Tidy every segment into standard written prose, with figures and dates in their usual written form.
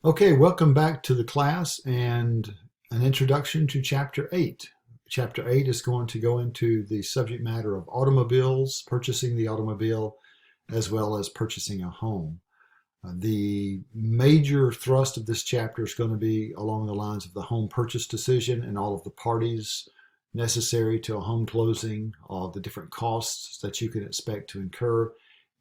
Okay, welcome back to the class and an introduction to Chapter 8. Chapter 8 is going to go into the subject matter of automobiles, purchasing the automobile, as well as purchasing a home. The major thrust of this chapter is going to be along the lines of the home purchase decision and all of the parties necessary to a home closing, all the different costs that you can expect to incur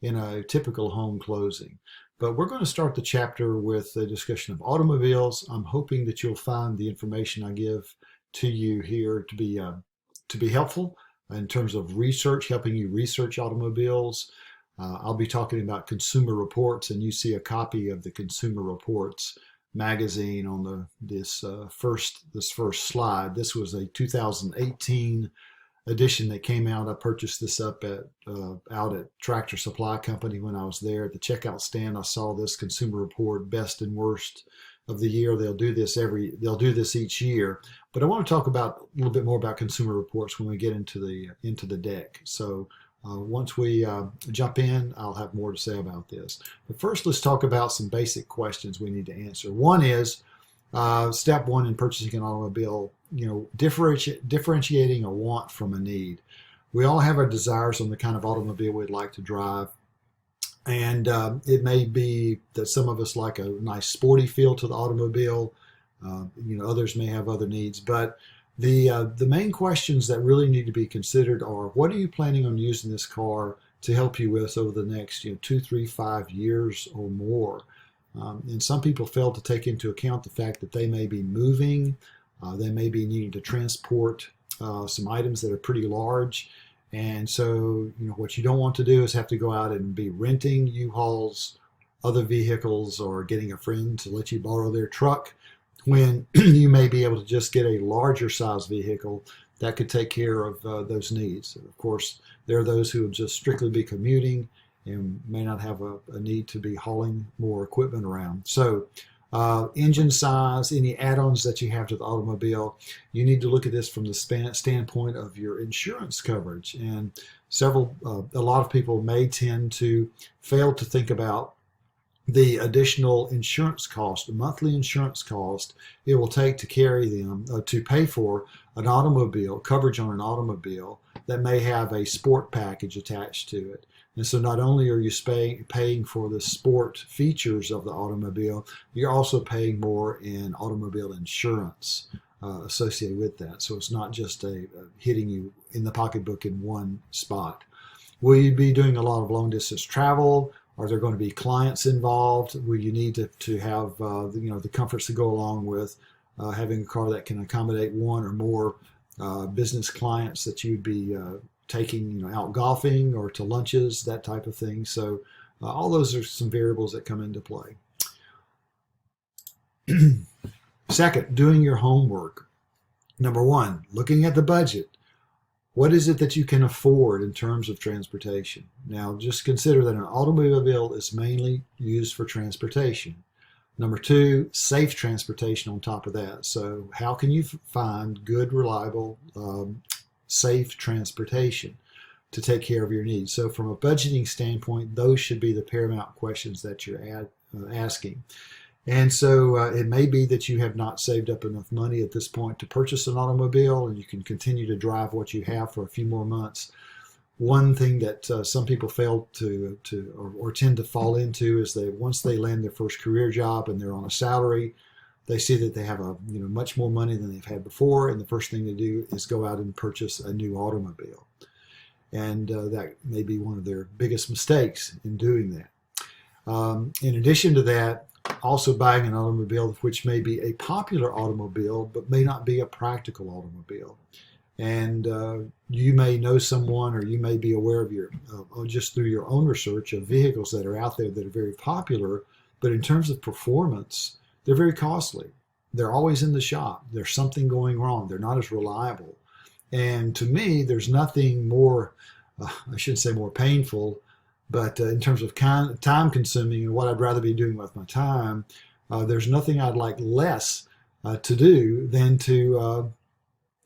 in a typical home closing. But we're going to start the chapter with a discussion of automobiles. I'm hoping that you'll find the information I give to you here to be helpful in terms of research, helping you research automobiles. I'll be talking about Consumer Reports, and you see a copy of the Consumer Reports magazine on this first slide. This was a 2018 edition that came out. I purchased this up out at Tractor Supply Company when I was there at the checkout stand. I saw this Consumer Report, best and worst of the year. They'll do this each year. But I want to talk about a little bit more about Consumer Reports when we get into the deck. So once we jump in, I'll have more to say about this. But first, let's talk about some basic questions we need to answer. One is step one in purchasing an automobile, differentiating a want from a need. We all have our desires on the kind of automobile we'd like to drive. And it may be that some of us like a nice sporty feel to the automobile. Others may have other needs. But the main questions that really need to be considered are, what are you planning on using this car to help you with over the next 2, 3, 5 years or more? And some people fail to take into account the fact that they may be moving, they may be needing to transport some items that are pretty large. And so, what you don't want to do is have to go out and be renting U-Hauls, other vehicles, or getting a friend to let you borrow their truck when you may be able to just get a larger size vehicle that could take care of those needs. Of course, there are those who would just strictly be commuting and may not have a need to be hauling more equipment around. So engine size, any add-ons that you have to the automobile, you need to look at this from the standpoint of your insurance coverage. And a lot of people may tend to fail to think about the additional insurance cost, the monthly insurance cost it will take to carry them, to pay for an automobile, coverage on an automobile that may have a sport package attached to it. And so not only are you paying for the sport features of the automobile, you're also paying more in automobile insurance associated with that. So it's not just hitting you in the pocketbook in one spot. Will you be doing a lot of long distance travel? Are there going to be clients involved? Will you need to have the comforts to go along with having a car that can accommodate one or more business clients that you'd be taking out golfing or to lunches, that type of thing. So all those are some variables that come into play. Second, doing your homework. Number one, looking at the budget. What is it that you can afford in terms of transportation? Now, just consider that an automobile is mainly used for transportation. Number two, safe transportation on top of that. So how can you find good, reliable, safe transportation to take care of your needs? So from a budgeting standpoint, those should be the paramount questions that you're asking. And so it may be that you have not saved up enough money at this point to purchase an automobile, and you can continue to drive what you have for a few more months. One thing that some people fail to or tend to fall into is that once they land their first career job and they're on a salary, they see that they have much more money than they've had before, and the first thing they do is go out and purchase a new automobile. And that may be one of their biggest mistakes in doing that. In addition to that, also buying an automobile which may be a popular automobile but may not be a practical automobile. And you may know someone, or you may be aware of just through your own research of vehicles that are out there that are very popular, but in terms of performance, they're very costly. They're always in the shop. There's something going wrong. They're not as reliable. And to me, there's nothing more, I shouldn't say more painful, but in terms of time consuming and what I'd rather be doing with my time, there's nothing I'd like less to do than to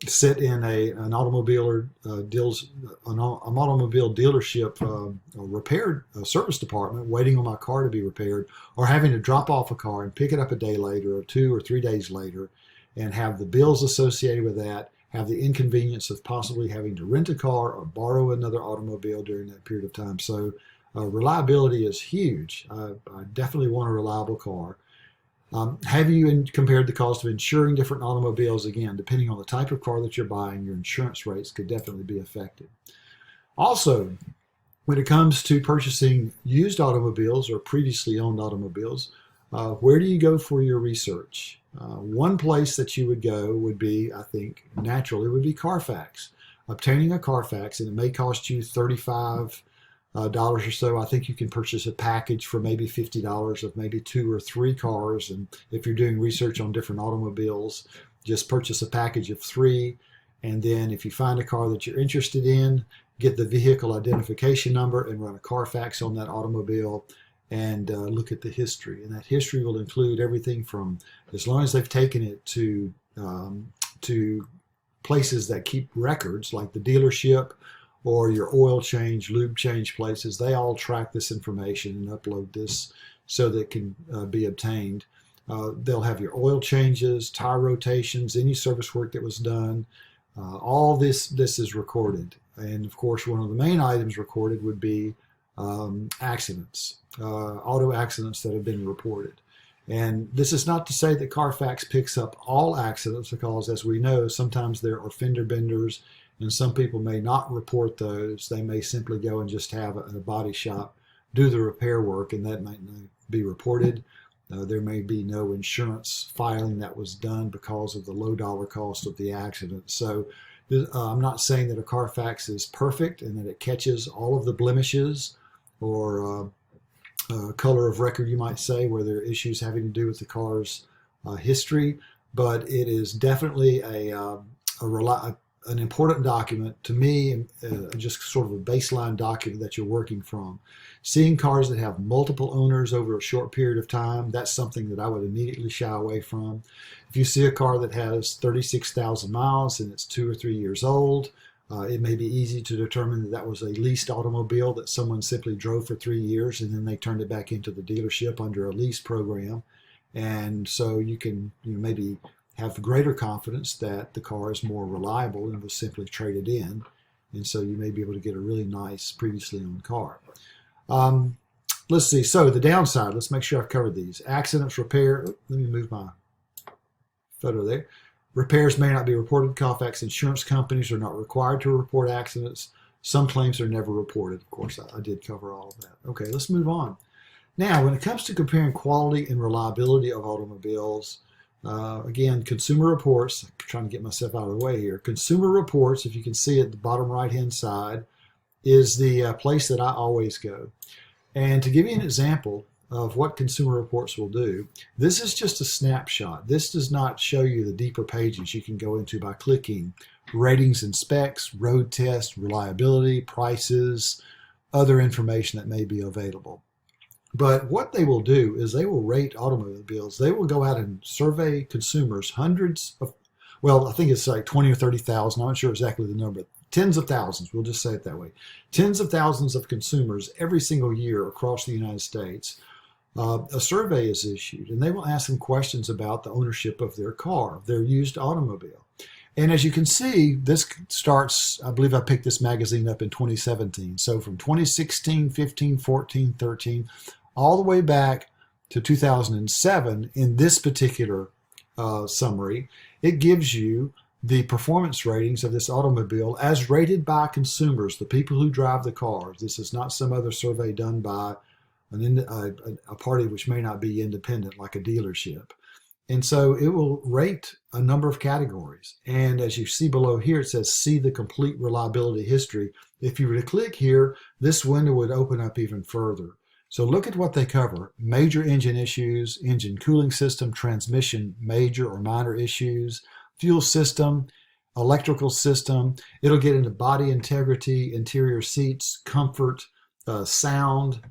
sit in an automobile or an automobile dealership repair service department waiting on my car to be repaired, or having to drop off a car and pick it up a day later or 2 or 3 days later, and have the bills associated with that, have the inconvenience of possibly having to rent a car or borrow another automobile during that period of time. So reliability is huge. I definitely want a reliable car. Have you compared the cost of insuring different automobiles? Again, depending on the type of car that you're buying, your insurance rates could definitely be affected. Also, when it comes to purchasing used automobiles or previously owned automobiles, where do you go for your research? One place that you would go would be, I think, naturally, would be Carfax. Obtaining a Carfax, and it may cost you $35 or so. I think you can purchase a package for maybe $50 of maybe 2 or 3 cars. And if you're doing research on different automobiles, just purchase a package of 3. And then if you find a car that you're interested in, get the vehicle identification number and run a Carfax on that automobile and look at the history. And that history will include everything from, as long as they've taken it to places that keep records, like the dealership or your oil change, lube change places. They all track this information and upload this so that it can be obtained. They'll have your oil changes, tire rotations, any service work that was done. All this is recorded. And of course, one of the main items recorded would be accidents, auto accidents that have been reported. And this is not to say that Carfax picks up all accidents, because as we know, sometimes there are fender benders, and some people may not report those. They may simply go and just have a body shop do the repair work, and that might not be reported. There may be no insurance filing that was done because of the low dollar cost of the accident. So I'm not saying that a Carfax is perfect and that it catches all of the blemishes or color of record, you might say, where there are issues having to do with the car's history, but it is definitely an important document to me, just sort of a baseline document that you're working from. Seeing cars that have multiple owners over a short period of time, that's something that I would immediately shy away from. If you see a car that has 36,000 miles and it's 2 or 3 years old, it may be easy to determine that that was a leased automobile that someone simply drove for 3 years and then they turned it back into the dealership under a lease program. And so you can maybe have greater confidence that the car is more reliable and was simply traded in. And so you may be able to get a really nice previously owned car. Let's see. So the downside, let's make sure I've covered these. Accidents, repair. Let me move my photo there. Repairs may not be reported. Carfax insurance companies are not required to report accidents. Some claims are never reported. Of course, I did cover all of that. Okay, let's move on. Now, when it comes to comparing quality and reliability of automobiles, again, Consumer Reports, I'm trying to get myself out of the way here. Consumer Reports, if you can see at the bottom right-hand side, is the place that I always go. And to give you an example of what Consumer Reports will do, this is just a snapshot. This does not show you the deeper pages you can go into by clicking ratings and specs, road test, reliability, prices, other information that may be available. But what they will do is they will rate automobiles. They will go out and survey consumers, hundreds of, well, I think it's like 20 or 30,000. I'm not sure exactly the number, but tens of thousands, we'll just say it that way. Tens of thousands of consumers every single year across the United States. A survey is issued, and they will ask them questions about the ownership of their car, their used automobile. And as you can see, this starts, I believe I picked this magazine up in 2017. So from 2016, 15, 14, 13, all the way back to 2007, in this particular summary, it gives you the performance ratings of this automobile as rated by consumers, the people who drive the cars. This is not some other survey done by a party which may not be independent, like a dealership. And so it will rate a number of categories. And as you see below here, it says see the complete reliability history. If you were to click here, this window would open up even further. So look at what they cover: major engine issues, engine cooling system, transmission, major or minor issues, fuel system, electrical system. It'll get into body integrity, interior seats, comfort, sound,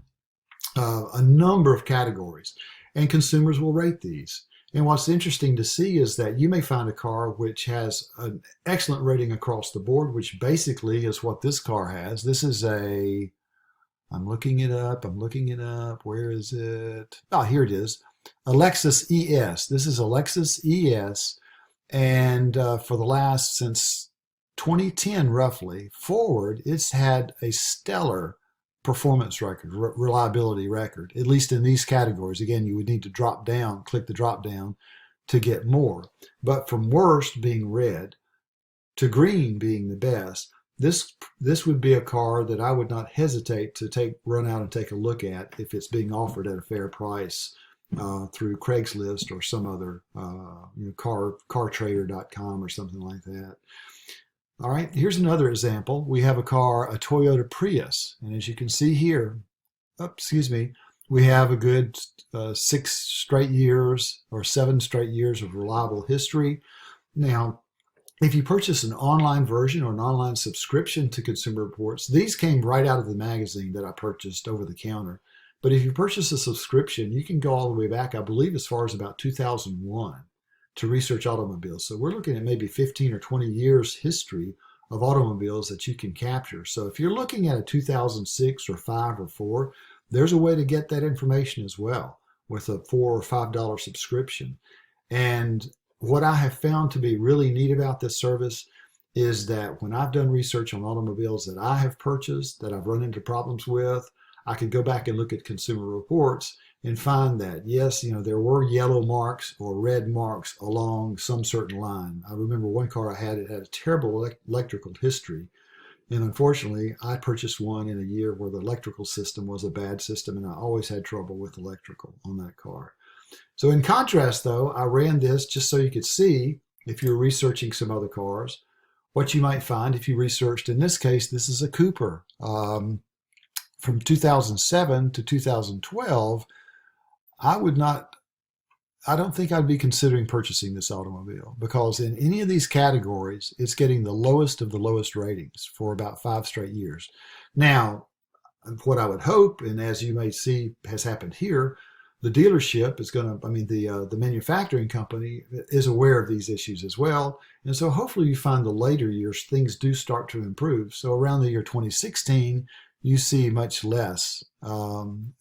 a number of categories. And consumers will rate these. And what's interesting to see is that you may find a car which has an excellent rating across the board, which basically is what this car has. This is a, I'm looking it up, Where is it? Oh, here it is. A Lexus ES. This is a Lexus ES. And for the last, since 2010 roughly, forward, it's had a stellar performance record, reliability record, at least in these categories. Again, you would need to drop down, click the drop down to get more. But from worst being red to green being the best, this would be a car that I would not hesitate to run out and take a look at if it's being offered at a fair price through Craigslist or some other cartrader.com or something like that. All right, here's another example. We have a car, a Toyota Prius, and as you can see here, we have a good 6 straight years or 7 straight years of reliable history. Now, if you purchase an online version or an online subscription to Consumer Reports, these came right out of the magazine that I purchased over the counter. But if you purchase a subscription, you can go all the way back, I believe, as far as about 2001 to research automobiles. So we're looking at maybe 15 or 20 years history of automobiles that you can capture. So if you're looking at a 2006 or 5 or 4, there's a way to get that information as well with a $4 or $5 subscription. And what I have found to be really neat about this service is that when I've done research on automobiles that I have purchased, that I've run into problems with, I could go back and look at Consumer Reports and find that, yes, there were yellow marks or red marks along some certain line. I remember one car I had, it had a terrible electrical history. And unfortunately, I purchased one in a year where the electrical system was a bad system, and I always had trouble with electrical on that car. So in contrast, though, I ran this just so you could see, if you're researching some other cars, what you might find if you researched. In this case, this is a Cooper. From 2007 to 2012, I don't think I'd be considering purchasing this automobile, because in any of these categories, it's getting the lowest of the lowest ratings for about 5 straight years. Now, what I would hope, and as you may see has happened here, the dealership is going to, the manufacturing company is aware of these issues as well. And so hopefully you find the later years, things do start to improve. So around the year 2016, you see much less,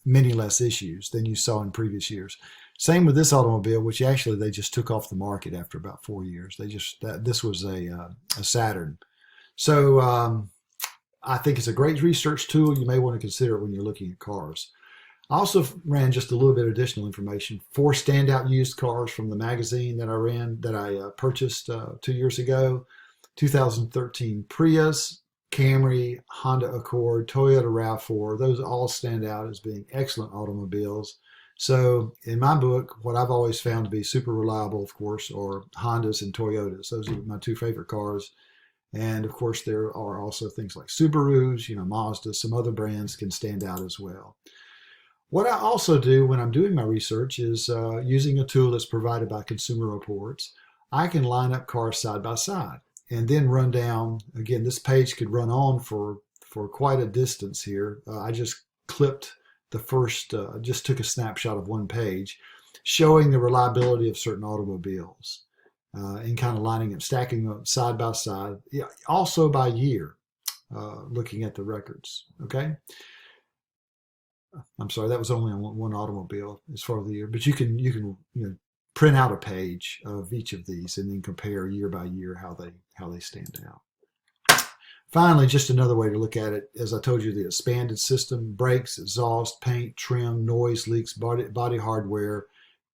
many less issues than you saw in previous years. Same with this automobile, which actually they just took off the market after about 4 years. This was a Saturn. So I think it's a great research tool. You may want to consider it when you're looking at cars. I also ran just a little bit of additional information. 4 standout used cars from the magazine that I purchased 2 years ago. 2013 Prius, Camry, Honda Accord, Toyota RAV4. Those all stand out as being excellent automobiles. So in my book, what I've always found to be super reliable, of course, are Hondas and Toyotas. Those are my 2 favorite cars. And of course, there are also things like Subarus, Mazda, some other brands can stand out as well. What I also do when I'm doing my research is using a tool that's provided by Consumer Reports. I can line up cars side by side and then run down. Again, this page could run on for quite a distance here. I just clipped the first, just took a snapshot of one page showing the reliability of certain automobiles and kind of lining them, stacking them side by side, also by year, looking at the records. Okay. I'm sorry, that was only on one automobile as far as the year, but you can print out a page of each of these and then compare year by year how they stand out. Finally, just another way to look at it, as I told you, the expanded system: brakes, exhaust, paint, trim, noise, leaks, body hardware.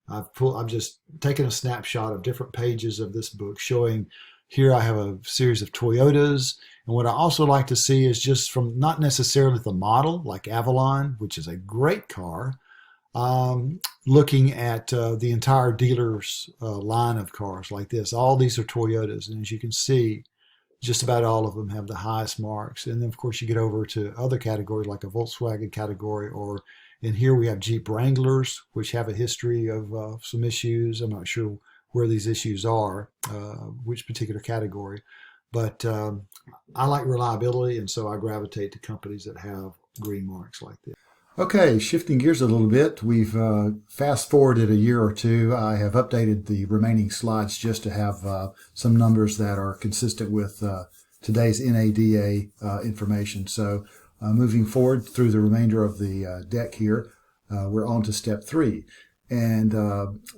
I've just taken a snapshot of different pages of this book showing. Here I have a series of Toyotas, and what I also like to see is just from not necessarily the model, like Avalon, which is a great car, looking at the entire dealer's line of cars like this. All these are Toyotas, and as you can see, just about all of them have the highest marks. And then, of course, you get over to other categories like a Volkswagen category, or in here we have Jeep Wranglers, which have a history of some issues. I'm not sure where these issues are, which particular category. But I like reliability, and so I gravitate to companies that have green marks like this. Okay, shifting gears a little bit, we've fast forwarded a year or two. I have updated the remaining slides just to have some numbers that are consistent with today's NADA information. So moving forward through the remainder of the deck here, we're on to step 3. And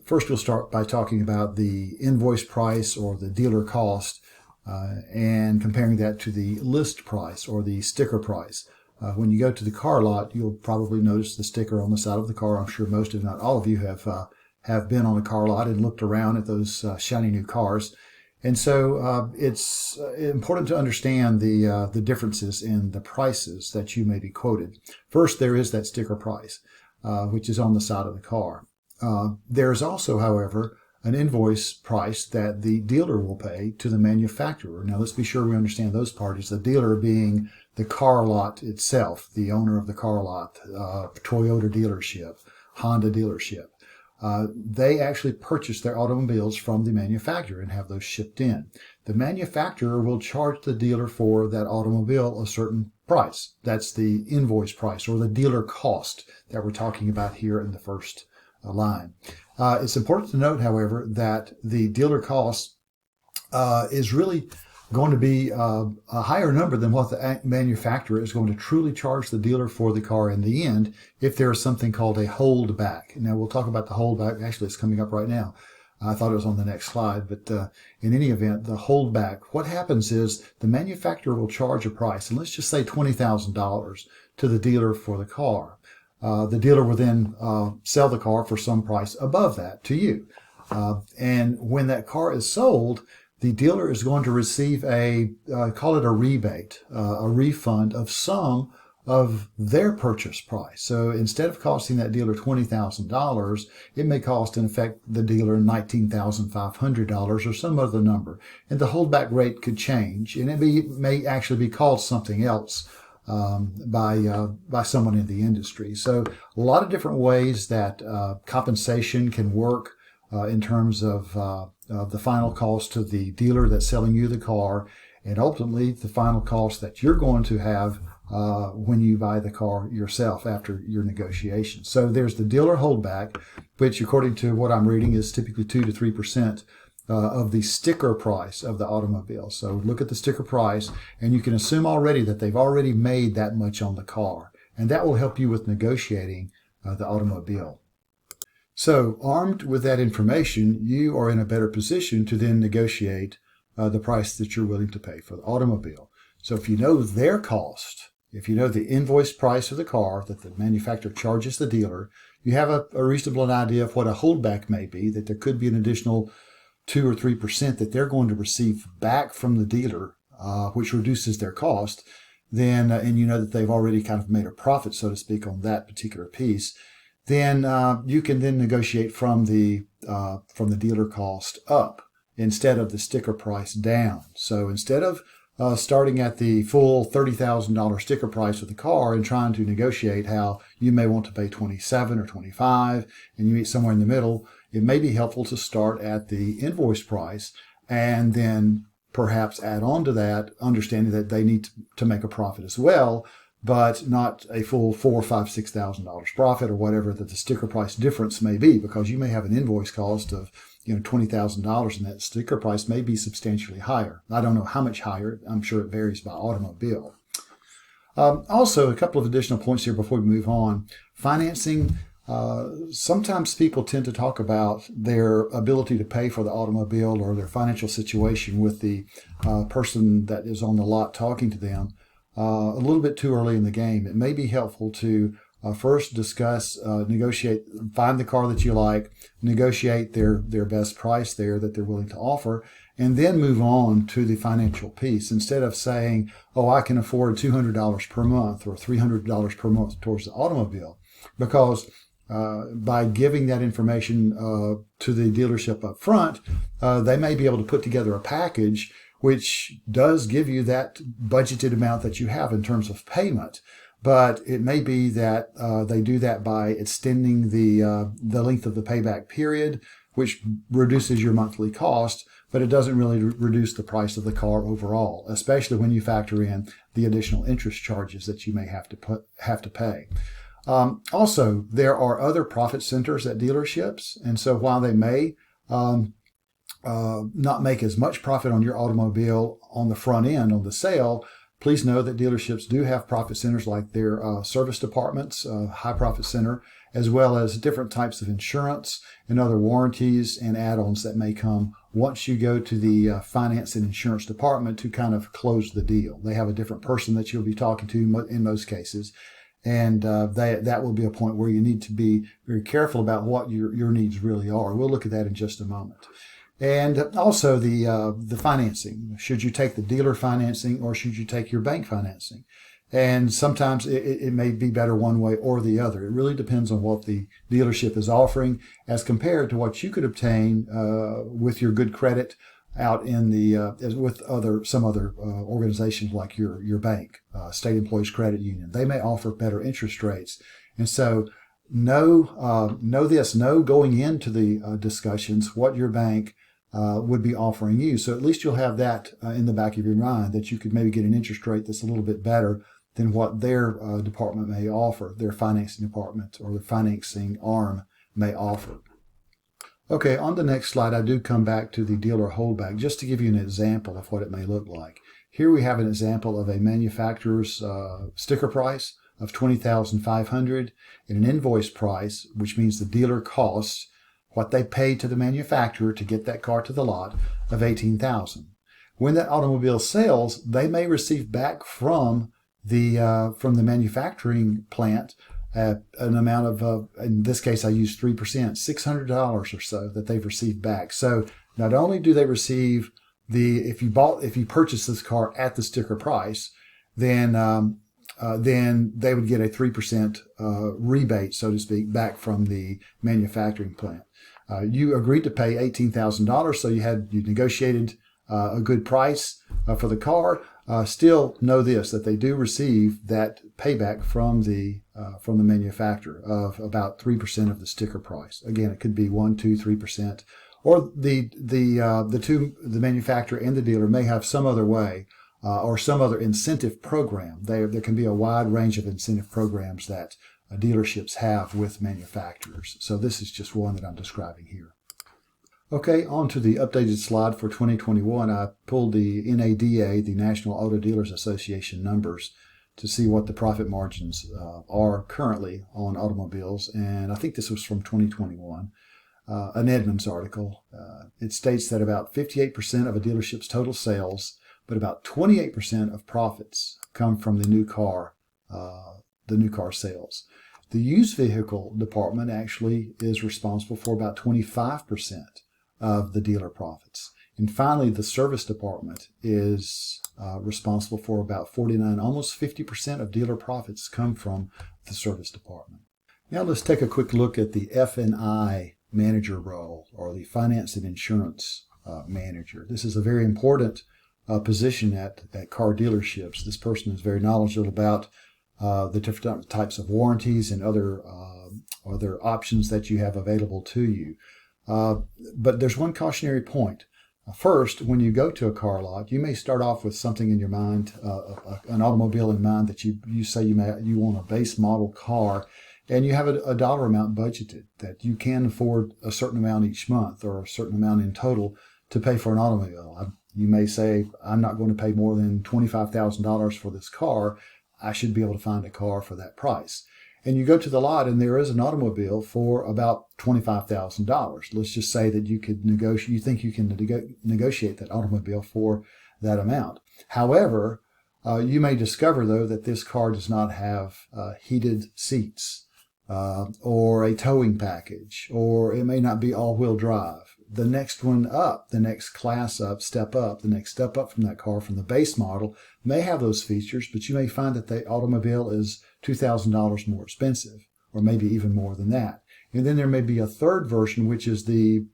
first we'll start by talking about the invoice price or the dealer cost and comparing that to the list price or the sticker price. When you go to the car lot, you'll probably notice the sticker on the side of the car. I'm sure most, if not all of you, have been on a car lot and looked around at those shiny new cars. And so it's important to understand the differences in the prices that you may be quoted. First, there is that sticker price, which is on the side of the car. There is also, however, an invoice price that the dealer will pay to the manufacturer. Now, let's be sure we understand those parties. The dealer being the car lot itself, the owner of the car lot, Toyota dealership, Honda dealership. They actually purchase their automobiles from the manufacturer and have those shipped in. The manufacturer will charge the dealer for that automobile a certain price. That's the invoice price or the dealer cost that we're talking about here in the first line. It's important to note, however, that the dealer cost is really going to be a higher number than what the manufacturer is going to truly charge the dealer for the car in the end if there is something called a holdback. Now, we'll talk about the holdback. Actually, it's coming up right now. I thought it was on the next slide, but in any event, the holdback, what happens is the manufacturer will charge a price, and let's just say $20,000 to the dealer for the car. The dealer will then sell the car for some price above that to you. And when that car is sold, the dealer is going to receive call it a rebate, a refund of some of their purchase price. So instead of costing that dealer $20,000, it may cost, in effect, the dealer $19,500 or some other number. And the holdback rate could change, and it may actually be called something else by someone in the industry. So a lot of different ways that compensation can work in terms of the final cost to the dealer that's selling you the car, and ultimately the final cost that you're going to have when you buy the car yourself after your negotiation. So there's the dealer holdback, which according to what I'm reading is typically 2 to 3% of the sticker price of the automobile. So look at the sticker price, and you can assume already that they've already made that much on the car, and that will help you with negotiating the automobile. So armed with that information, you are in a better position to then negotiate the price that you're willing to pay for the automobile. So if you know their cost, if you know the invoice price of the car that the manufacturer charges the dealer, you have a reasonable idea of what a holdback may be, that there could be an additional 2 or 3% that they're going to receive back from the dealer, which reduces their cost, then, and you know that they've already kind of made a profit, so to speak, on that particular piece, then you can then negotiate from the dealer cost up instead of the sticker price down. So instead of starting at the full $30,000 sticker price of the car and trying to negotiate how you may want to pay $27,000 or $25,000 and you meet somewhere in the middle, it may be helpful to start at the invoice price and then perhaps add on to that, understanding that they need to make a profit as well, but not a full $4,000, $5,000, $6,000 profit or whatever that the sticker price difference may be, because you may have an invoice cost of $20,000 and that sticker price may be substantially higher. I don't know how much higher. I'm sure it varies by automobile. Also, a couple of additional points here before we move on. Financing. Sometimes people tend to talk about their ability to pay for the automobile or their financial situation with the person that is on the lot talking to them a little bit too early in the game. It may be helpful to first discuss, negotiate, find the car that you like, negotiate their best price there that they're willing to offer, and then move on to the financial piece. Instead of saying, oh, I can afford $200 per month or $300 per month towards the automobile, because by giving that information to the dealership up front, they may be able to put together a package which does give you that budgeted amount that you have in terms of payment. But it may be that they do that by extending the length of the payback period, which reduces your monthly cost, but it doesn't really reduce the price of the car overall, especially when you factor in the additional interest charges that you may have to pay. Also, there are other profit centers at dealerships, and so while they may not make as much profit on your automobile on the front end on the sale, please know that dealerships do have profit centers like their service departments, high profit center, as well as different types of insurance and other warranties and add-ons that may come once you go to the finance and insurance department to kind of close the deal. They have a different person that you'll be talking to in most cases. And that will be a point where you need to be very careful about what your needs really are. We'll look at that in just a moment. And also the financing. Should you take the dealer financing or should you take your bank financing? And sometimes it may be better one way or the other. It really depends on what the dealership is offering as compared to what you could obtain with your good credit out in the with some other organizations like your bank, State Employees Credit Union. They may offer better interest rates, and so know going into the discussions what your bank would be offering you. So at least you'll have that in the back of your mind that you could maybe get an interest rate that's a little bit better than what their department may offer, their financing department or the financing arm may offer. Okay, on the next slide, I do come back to the dealer holdback just to give you an example of what it may look like. Here we have an example of a manufacturer's sticker price of $20,500 and an invoice price, which means the dealer costs what they paid to the manufacturer to get that car to the lot, of $18,000. When that automobile sells, they may receive back from the manufacturing plant an amount of, in this case, I use 3%, $600 or so that they've received back. So not only do they receive if you purchase this car at the sticker price, then they would get a 3% rebate, so to speak, back from the manufacturing plant. You agreed to pay $18,000, so you negotiated a good price for the car. Still know this, that they do receive that payback from the manufacturer of about 3% of the sticker price. Again, it could be 1, 2, 3%, or the manufacturer and the dealer may have some other way or some other incentive program. There can be a wide range of incentive programs that dealerships have with manufacturers. So this is just one that I'm describing here. Okay, on to the updated slide for 2021. I pulled the NADA, the National Auto Dealers Association numbers to see what the profit margins are currently on automobiles, and I think this was from 2021. An Edmunds article. It states that about 58% of a dealership's total sales, but about 28% of profits come from the new car sales. The used vehicle department actually is responsible for about 25% of the dealer profits. And finally, the service department is responsible for about 49, almost 50% of dealer profits come from the service department. Now let's take a quick look at the F&I manager role, or the finance and insurance manager. This is a very important position at car dealerships. This person is very knowledgeable about the different types of warranties and other options that you have available to you. But there's one cautionary point. First, when you go to a car lot, you may start off with something in your mind, an automobile in mind that you say you want a base model car, and you have a dollar amount budgeted that you can afford a certain amount each month or a certain amount in total to pay for an automobile. You may say, I'm not going to pay more than $25,000 for this car. I should be able to find a car for that price. And you go to the lot and there is an automobile for about $25,000. Let's just say that you think you can negotiate that automobile for that amount. However, you may discover though that this car does not have heated seats or a towing package, or it may not be all-wheel drive. The next one up, the next class up, the next step up from that car, from the base model, may have those features, but you may find that the automobile is $2,000 more expensive, or maybe even more than that. And then there may be a third version, which is the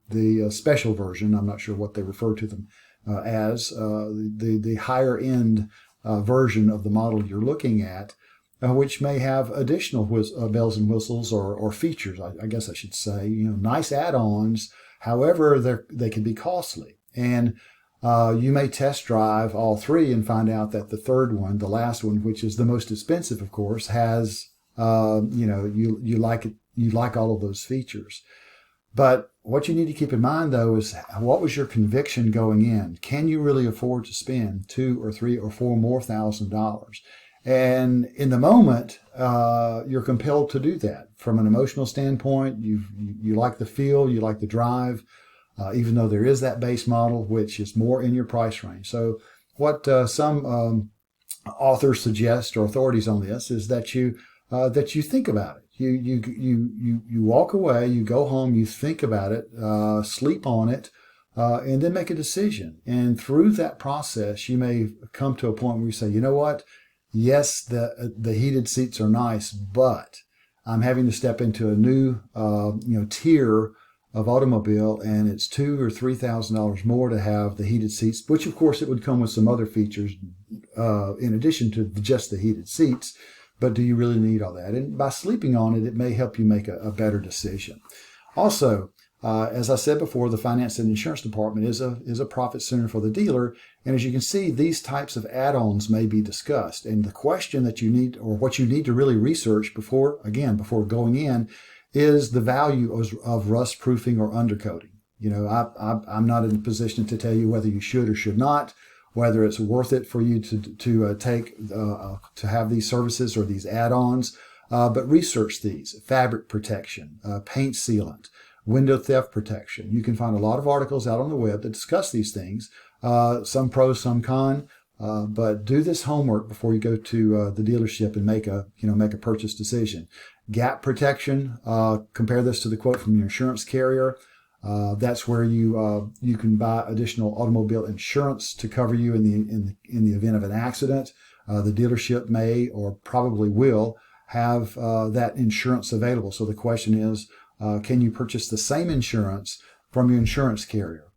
special version. I'm not sure what they refer to them as, the higher end version of the model you're looking at, which may have additional bells and whistles or features, I guess I should say, nice add-ons. However, they can be costly. And you may test drive all three and find out that the third one, the last one, which is the most expensive, of course, has You like it, you like all of those features. But what you need to keep in mind, though, is what was your conviction going in? Can you really afford to spend $2 or $3 or $4 more $1,000? And in the moment, you're compelled to do that. From an emotional standpoint, you like the feel, you like the drive, even though there is that base model, which is more in your price range. So what some authors suggest, or authorities on this, is that you think about it. You walk away, you go home, you think about it, sleep on it, and then make a decision. And through that process, you may come to a point where you say, you know what? Yes, the heated seats are nice, but I'm having to step into a new tier of automobile, and it's $2,000 or $3,000 more to have the heated seats, which of course it would come with some other features in addition to just the heated seats. But do you really need all that? And by sleeping on it, it may help you make a better decision. Also, as I said before, the finance and insurance department is a profit center for the dealer. And as you can see, these types of add-ons may be discussed. And the question that you need, or what you need to really research before going in, is the value of rust proofing or undercoating. I'm not in a position to tell you whether you should or should not, whether it's worth it for you to have these services or these add-ons. But research these: fabric protection, paint sealant, window theft protection. You can find a lot of articles out on the web that discuss these things. Some pros, some con. But do this homework before you go to the dealership and make a purchase decision. Gap protection. Compare this to the quote from your insurance carrier. That's where you can buy additional automobile insurance to cover you in the event of an accident. The dealership may or probably will have that insurance available. So the question is, can you purchase the same insurance from your insurance carrier?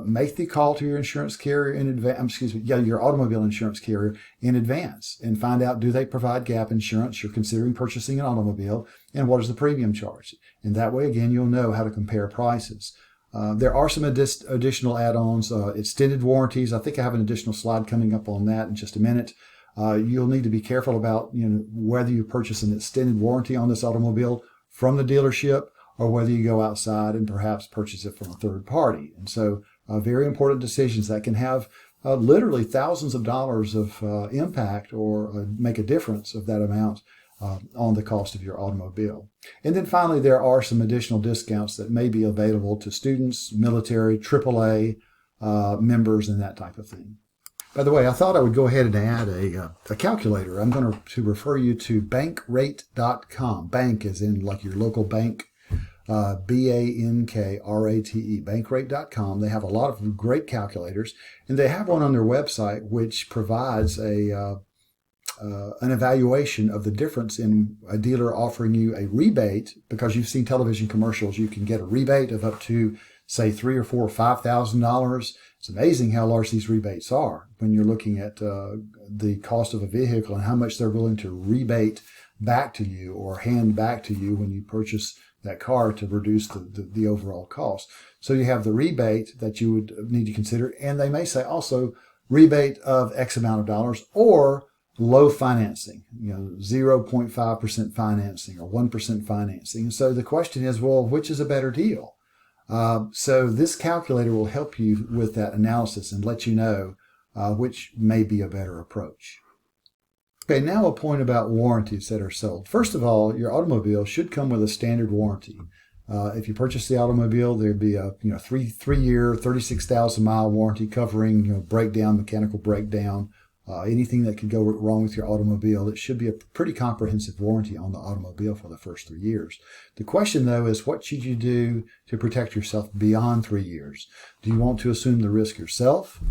Make the call to your insurance carrier in advance. Your automobile insurance carrier in advance, and find out, do they provide gap insurance? You're considering purchasing an automobile, and what is the premium charge? And that way, again, you'll know how to compare prices. There are some additional add-ons, extended warranties. I think I have an additional slide coming up on that in just a minute. You'll need to be careful about whether you purchase an extended warranty on this automobile from the dealership, or whether you go outside and perhaps purchase it from a third party. And so very important decisions that can have literally thousands of dollars of impact, or make a difference of that amount on the cost of your automobile. And then finally, there are some additional discounts that may be available to students, military, AAA members, and that type of thing. By the way, I thought I would go ahead and add a calculator. I'm going to refer you to bankrate.com. Bank as in like your local bank. Bankrate, bankrate.com. They have a lot of great calculators, and they have one on their website which provides an evaluation of the difference in a dealer offering you a rebate. Because you've seen television commercials, you can get a rebate of up to, say, $3,000 or $4,000 or $5,000. It's amazing how large these rebates are when you're looking at the cost of a vehicle and how much they're willing to rebate back to you or hand back to you when you purchase that car to reduce the overall cost. So you have the rebate that you would need to consider, and they may say also rebate of X amount of dollars, or low financing, 0.5% financing or 1% financing. And so the question is, well, which is a better deal? So this calculator will help you with that analysis and let you know which may be a better approach. Okay, now a point about warranties that are sold. First of all, your automobile should come with a standard warranty. If you purchase the automobile, there'd be a 3-year, 36,000 mile warranty covering breakdown, mechanical breakdown, anything that could go wrong with your automobile. It should be a pretty comprehensive warranty on the automobile for the first 3 years. The question, though, is what should you do to protect yourself beyond 3 years? Do you want to assume the risk yourself?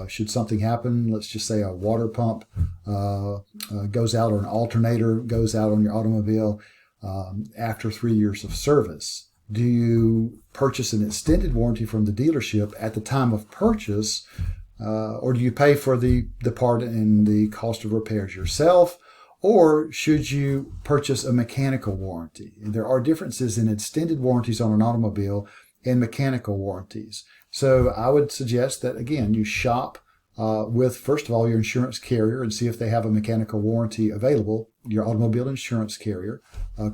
Should something happen, let's just say a water pump goes out, or an alternator goes out on your automobile after 3 years of service, do you purchase an extended warranty from the dealership at the time of purchase? Or do you pay for the part and the cost of repairs yourself? Or should you purchase a mechanical warranty? And there are differences in extended warranties on an automobile and mechanical warranties. So I would suggest that, again, you shop with, first of all, your insurance carrier and see if they have a mechanical warranty available, your automobile insurance carrier.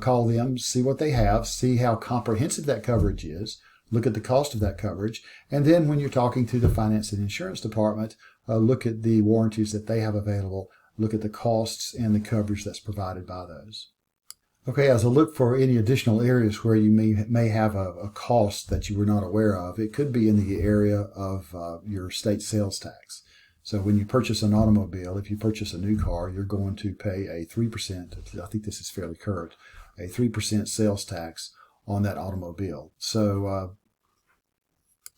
Call them, see what they have, see how comprehensive that coverage is, look at the cost of that coverage, and then when you're talking to the finance and insurance department, look at the warranties that they have available, look at the costs and the coverage that's provided by those. Okay, as I look for any additional areas where you may have a cost that you were not aware of, it could be in the area of your state sales tax. So when you purchase an automobile, if you purchase a new car, you're going to pay a 3%, I think this is fairly current, a 3% sales tax on that automobile. So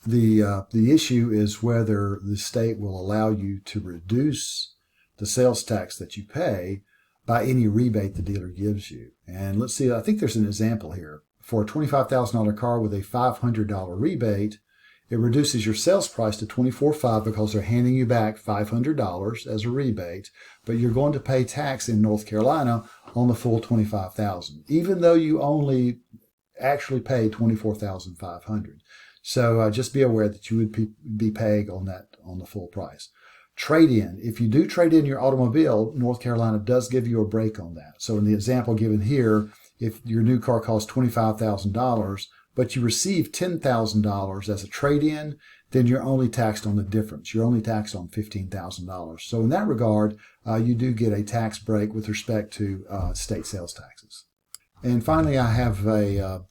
the issue is whether the state will allow you to reduce the sales tax that you pay by any rebate the dealer gives you. And let's see, I think there's an example here. For a $25,000 car with a $500 rebate, it reduces your sales price to $24,500 because they're handing you back $500 as a rebate, but you're going to pay tax in North Carolina on the full $25,000, even though you only actually pay $24,500. So just be aware that you would be paying on the full price. Trade-in. If you do trade in your automobile, North Carolina does give you a break on that. So in the example given here, if your new car costs $25,000, but you receive $10,000 as a trade-in, then you're only taxed on the difference. You're only taxed on $15,000. So in that regard, you do get a tax break with respect to state sales taxes. And finally, I have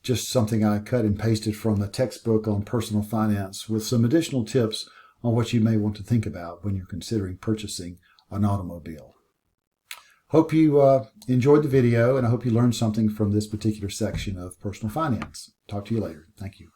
just something I cut and pasted from the textbook on personal finance with some additional tips on what you may want to think about when you're considering purchasing an automobile. Hope you enjoyed the video, and I hope you learned something from this particular section of personal finance. Talk to you later. Thank you.